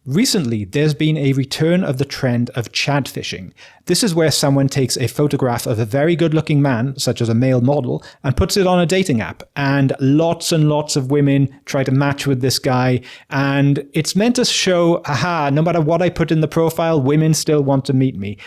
Recently, there's been a return of the trend of CHADfishing. This is where someone takes a photograph of a very good-looking man, such as a male model, and puts it on a dating app. And lots of women try to match with this guy. And it's meant to show, aha, no matter what I put in the profile, women still want to meet me.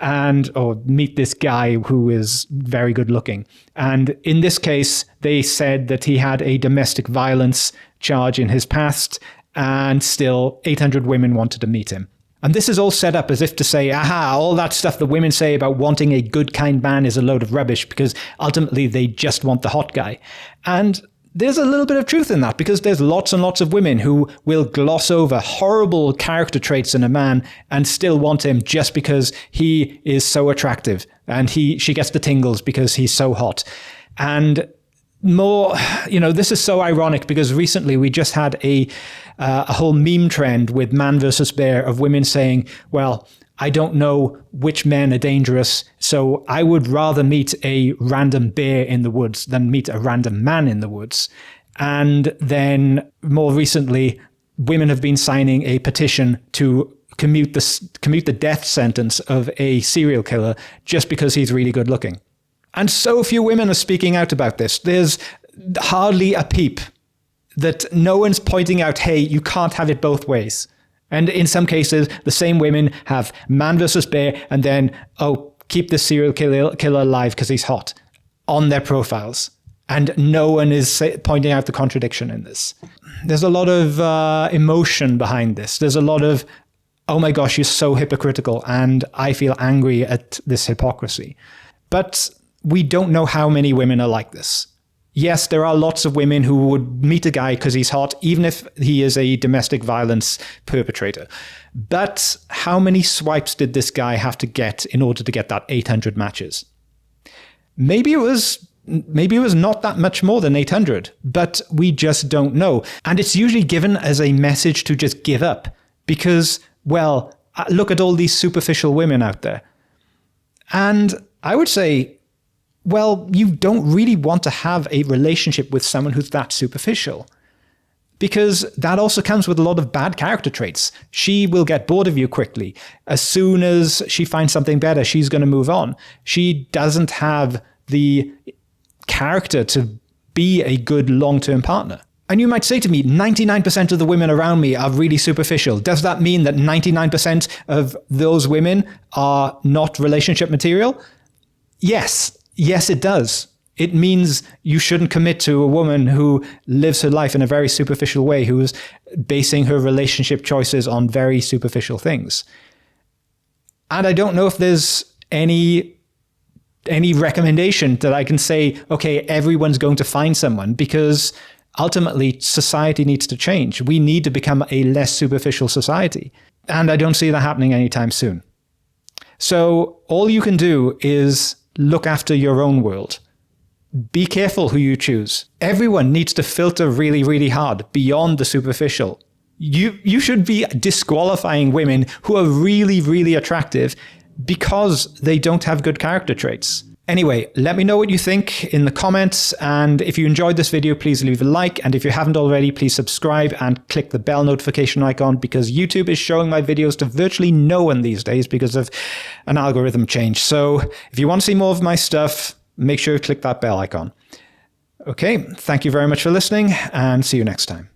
Or meet this guy who is very good-looking. And in this case, they said that he had a domestic violence charge in his past, and still 800 women wanted to meet him. And this is all set up as if to say, aha, all that stuff the women say about wanting a good, kind man is a load of rubbish, because ultimately they just want the hot guy. And there's a little bit of truth in that, because there's lots and lots of women who will gloss over horrible character traits in a man and still want him just because he is so attractive, and she gets the tingles because he's so hot. And more, this is so ironic, because recently we just had a whole meme trend with man versus bear of women saying, well, I don't know which men are dangerous, so I would rather meet a random bear in the woods than meet a random man in the woods. And then more recently, women have been signing a petition to commute the death sentence of a serial killer just because he's really good looking. And so few women are speaking out about this. There's hardly a peep that no one's pointing out, hey, you can't have it both ways. And in some cases, the same women have man versus bear, and then, keep this serial killer alive because he's hot on their profiles. And no one is pointing out the contradiction in this. There's a lot of emotion behind this. There's a lot of, oh my gosh, you're so hypocritical, and I feel angry at this hypocrisy. But we don't know how many women are like this. Yes, there are lots of women who would meet a guy because he's hot, even if he is a domestic violence perpetrator. But how many swipes did this guy have to get in order to get that 800 matches? Maybe it was not that much more than 800, but we just don't know. And it's usually given as a message to just give up because, well, look at all these superficial women out there. And I would say, well, you don't really want to have a relationship with someone who's that superficial, because that also comes with a lot of bad character traits. She will get bored of you quickly. As soon as she finds something better, she's going to move on. She doesn't have the character to be a good long-term partner. And you might say to me, 99% of the women around me are really superficial. Does that mean that 99% of those women are not relationship material? Yes. Yes, it does. It means you shouldn't commit to a woman who lives her life in a very superficial way, who is basing her relationship choices on very superficial things. And I don't know if there's any recommendation that I can say, okay, everyone's going to find someone, because ultimately society needs to change. We need to become a less superficial society. And I don't see that happening anytime soon. So all you can do is look after your own world. Be careful who you choose. Everyone needs to filter really, really hard beyond the superficial. You should be disqualifying women who are really, really attractive because they don't have good character traits. Anyway, let me know what you think in the comments, and if you enjoyed this video, please leave a like, and if you haven't already, please subscribe and click the bell notification icon, because YouTube is showing my videos to virtually no one these days because of an algorithm change. So if you want to see more of my stuff, make sure to click that bell icon. Okay, thank you very much for listening, and see you next time.